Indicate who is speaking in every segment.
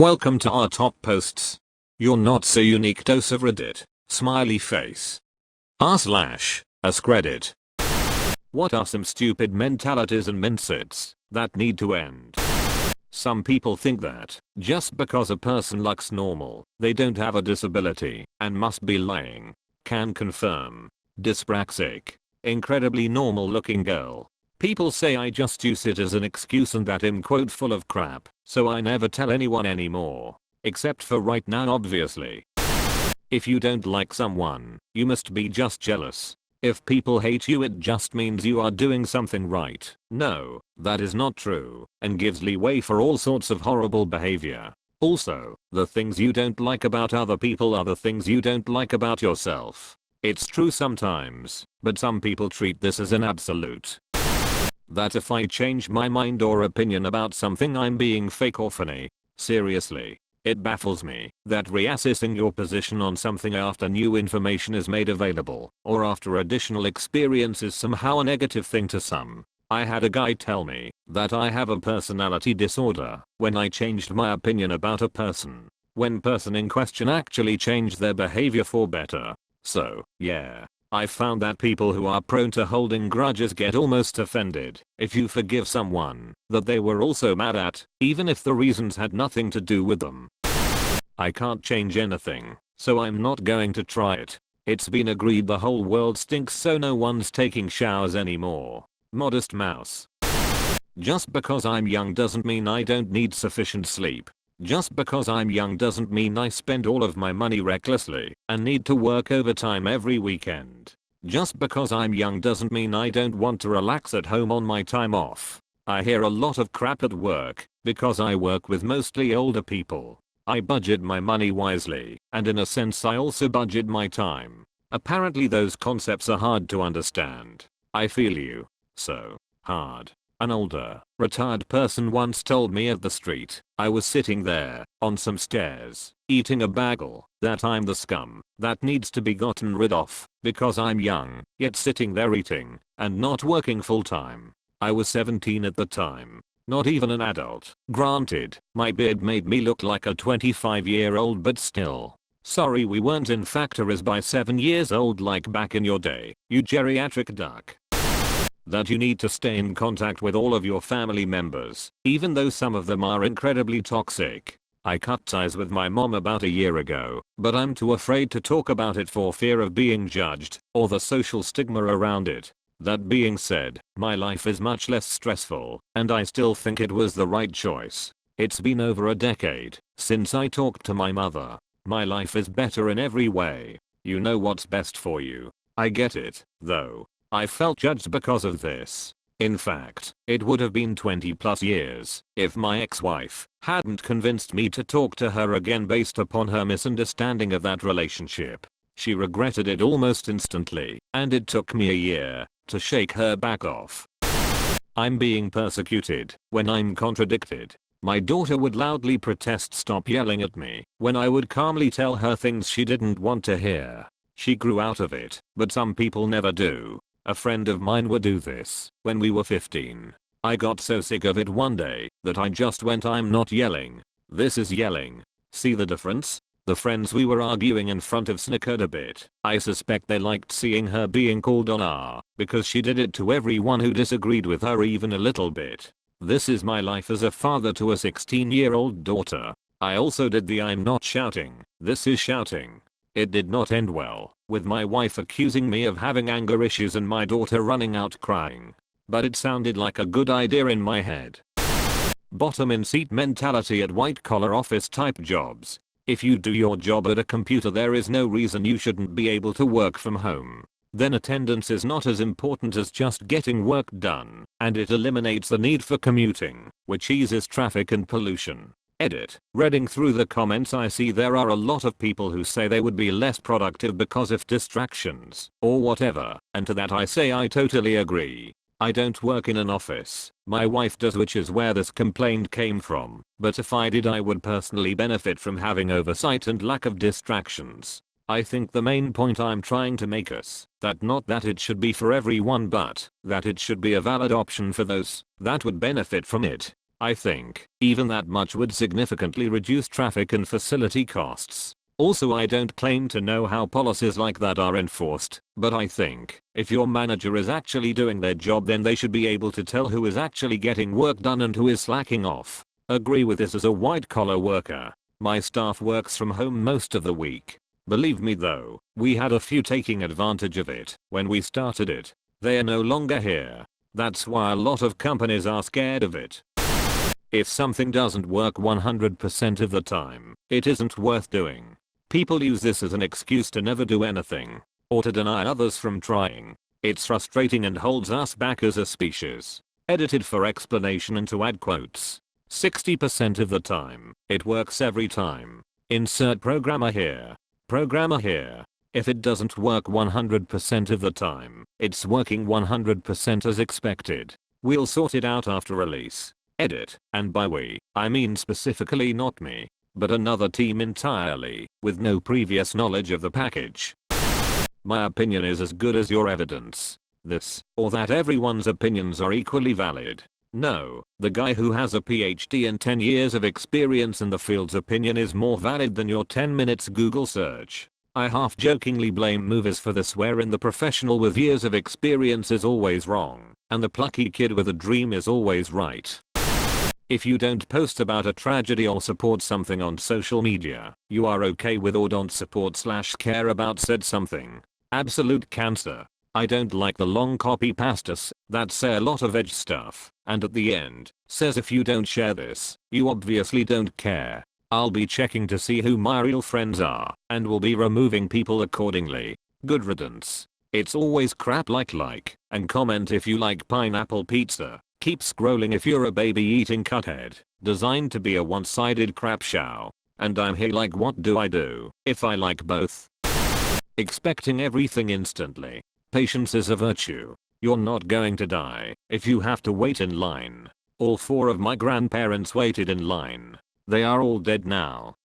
Speaker 1: Welcome to our top posts. Your not so unique dose of Reddit. Smiley face. AskReddit. What are some stupid mentalities and mindsets that need to end? Some people think that just because a person looks normal, they don't have a disability and must be lying. Can confirm. Dyspraxic. Incredibly normal looking girl. People say I just use it as an excuse and that I'm quote full of crap, so I never tell anyone anymore. Except for right now, obviously. If you don't like someone, you must be just jealous. If people hate you, it just means you are doing something right. No, that is not true, and gives leeway for all sorts of horrible behavior. Also, the things you don't like about other people are the things you don't like about yourself. It's true sometimes, but some people treat this as an absolute. That if I change my mind or opinion about something, I'm being fake or funny. Seriously. It baffles me that reassessing your position on something after new information is made available or after additional experience is somehow a negative thing to some. I had a guy tell me that I have a personality disorder when I changed my opinion about a person, when person in question actually changed their behavior for better. So, yeah. I found that people who are prone to holding grudges get almost offended if you forgive someone that they were also mad at, even if the reasons had nothing to do with them. I can't change anything, so I'm not going to try it. It's been agreed the whole world stinks, so no one's taking showers anymore. Modest mouse. Just because I'm young doesn't mean I don't need sufficient sleep. Just because I'm young doesn't mean I spend all of my money recklessly and need to work overtime every weekend. Just because I'm young doesn't mean I don't want to relax at home on my time off. I hear a lot of crap at work because I work with mostly older people. I budget my money wisely, and in a sense I also budget my time. Apparently those concepts are hard to understand. I feel you. So hard. An older, retired person once told me at the street, I was sitting there, on some stairs, eating a bagel, that I'm the scum that needs to be gotten rid of, because I'm young, yet sitting there eating, and not working full time. I was 17 at the time. Not even an adult. Granted, my beard made me look like a 25-year-old, but still. Sorry we weren't in factories by 7 years old like back in your day, you geriatric duck. That you need to stay in contact with all of your family members, even though some of them are incredibly toxic. I cut ties with my mom about a year ago, but I'm too afraid to talk about it for fear of being judged, or the social stigma around it. That being said, my life is much less stressful, and I still think it was the right choice. It's been over a decade since I talked to my mother. My life is better in every way. You know what's best for you. I get it, though. I felt judged because of this. In fact, it would have been 20 plus years if my ex-wife hadn't convinced me to talk to her again based upon her misunderstanding of that relationship. She regretted it almost instantly, and it took me a year to shake her back off. I'm being persecuted when I'm contradicted. My daughter would loudly protest, stop yelling at me, when I would calmly tell her things she didn't want to hear. She grew out of it, but some people never do. A friend of mine would do this when we were 15. I got so sick of it one day that I just went, I'm not yelling. This is yelling. See the difference? The friends we were arguing in front of snickered a bit. I suspect they liked seeing her being called on because she did it to everyone who disagreed with her even a little bit. This is my life as a father to a 16-year-old daughter. I also did the I'm not shouting, this is shouting. It did not end well, with my wife accusing me of having anger issues and my daughter running out crying. But it sounded like a good idea in my head. Bottom in seat mentality at white collar office type jobs. If you do your job at a computer, there is no reason you shouldn't be able to work from home. Then attendance is not as important as just getting work done, and it eliminates the need for commuting, which eases traffic and pollution. Edit. Reading through the comments, I see there are a lot of people who say they would be less productive because of distractions or whatever, and to that I say I totally agree. I don't work in an office. My wife does, which is where this complaint came from, but if I did I would personally benefit from having oversight and lack of distractions. I think the main point I'm trying to make is that not that it should be for everyone, but that it should be a valid option for those that would benefit from it. I think even that much would significantly reduce traffic and facility costs. Also, I don't claim to know how policies like that are enforced, but I think if your manager is actually doing their job, then they should be able to tell who is actually getting work done and who is slacking off. Agree with this as a white collar worker. My staff works from home most of the week. Believe me though, we had a few taking advantage of it when we started it. They are no longer here. That's why a lot of companies are scared of it. If something doesn't work 100% of the time, it isn't worth doing. People use this as an excuse to never do anything, or to deny others from trying. It's frustrating and holds us back as a species. Edited for explanation and to add quotes. 60% of the time, it works every time. Insert programmer here. Programmer here. If it doesn't work 100% of the time, it's working 100% as expected. We'll sort it out after release. Edit, and by we, I mean specifically not me, but another team entirely, with no previous knowledge of the package. My opinion is as good as your evidence. This, or that everyone's opinions are equally valid. No, the guy who has a PhD and 10 years of experience in the field's opinion is more valid than your 10 minutes Google search. I half-jokingly blame movies for this, wherein the professional with years of experience is always wrong, and the plucky kid with a dream is always right. If you don't post about a tragedy or support something on social media, you are okay with or don't support/care about said something. Absolute cancer. I don't like the long copy pastas that say a lot of edge stuff, and at the end, says if you don't share this, you obviously don't care. I'll be checking to see who my real friends are, and will be removing people accordingly. Good riddance. It's always crap like, and comment if you like pineapple pizza. Keep scrolling if you're a baby eating cuthead, designed to be a one-sided crap show. And I'm here like, what do I do if I like both? Expecting everything instantly. Patience is a virtue. You're not going to die if you have to wait in line. All 4 of my grandparents waited in line. They are all dead now.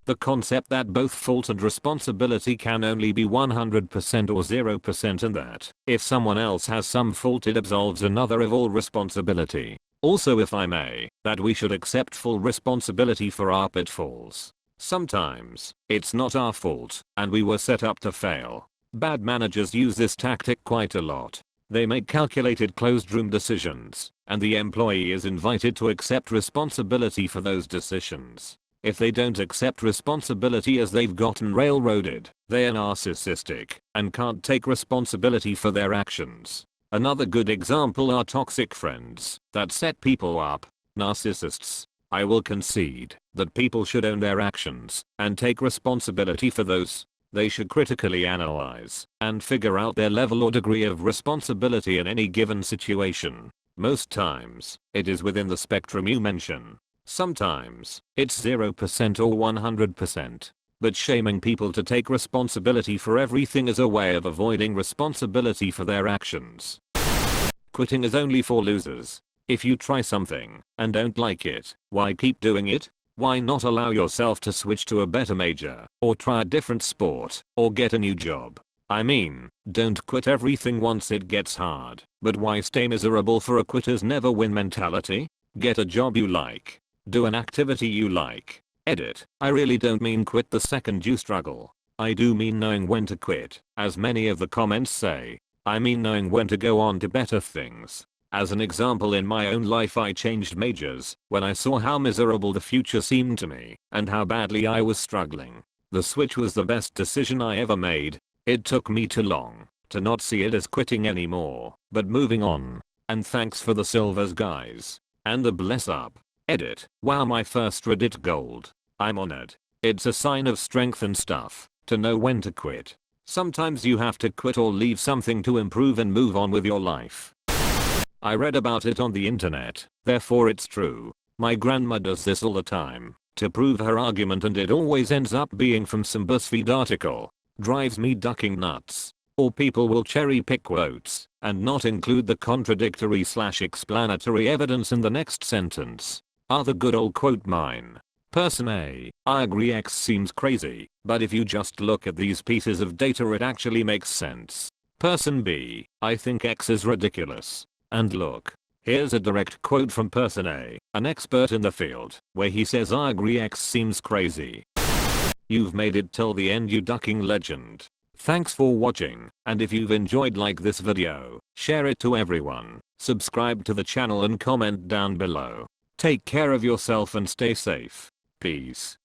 Speaker 1: The concept that both fault and responsibility can only be 100% or 0%, and that if someone else has some fault it absolves another of all responsibility. Also, if I may, that we should accept full responsibility for our pitfalls. Sometimes, it's not our fault, and we were set up to fail. Bad managers use this tactic quite a lot. They make calculated closed-room decisions, and the employee is invited to accept responsibility for those decisions. If they don't accept responsibility as they've gotten railroaded, they are narcissistic and can't take responsibility for their actions. Another good example are toxic friends that set people up. Narcissists. I will concede that people should own their actions and take responsibility for those. They should critically analyze and figure out their level or degree of responsibility in any given situation. Most times, it is within the spectrum you mention. Sometimes, it's 0% or 100%. But shaming people to take responsibility for everything is a way of avoiding responsibility for their actions. Quitting is only for losers. If you try something and don't like it, why keep doing it? Why not allow yourself to switch to a better major, or try a different sport, or get a new job? I mean, don't quit everything once it gets hard, but why stay miserable for a quitter's never win mentality? Get a job you like. Do an activity you like. Edit. I really don't mean quit the second you struggle. I do mean knowing when to quit, as many of the comments say. I mean knowing when to go on to better things. As an example, in my own life I changed majors when I saw how miserable the future seemed to me and how badly I was struggling. The switch was the best decision I ever made. It took me too long to not see it as quitting anymore, but moving on. And thanks for the silvers, guys. And the bless up. Edit. Wow, my first Reddit gold. I'm honored. It's a sign of strength and stuff to know when to quit. Sometimes you have to quit or leave something to improve and move on with your life. I read about it on the internet, therefore it's true. My grandma does this all the time to prove her argument, and it always ends up being from some BuzzFeed article. Drives me ducking nuts. Or people will cherry pick quotes and not include the contradictory/explanatory evidence in the next sentence. Are the good old quote mine. Person A, I agree X seems crazy, but if you just look at these pieces of data it actually makes sense. Person B, I think X is ridiculous. And look. Here's a direct quote from Person A, an expert in the field, where he says I agree X seems crazy. You've made it till the end, you ducking legend. Thanks for watching, and if you've enjoyed, like this video, share it to everyone, subscribe to the channel and comment down below. Take care of yourself and stay safe. Peace.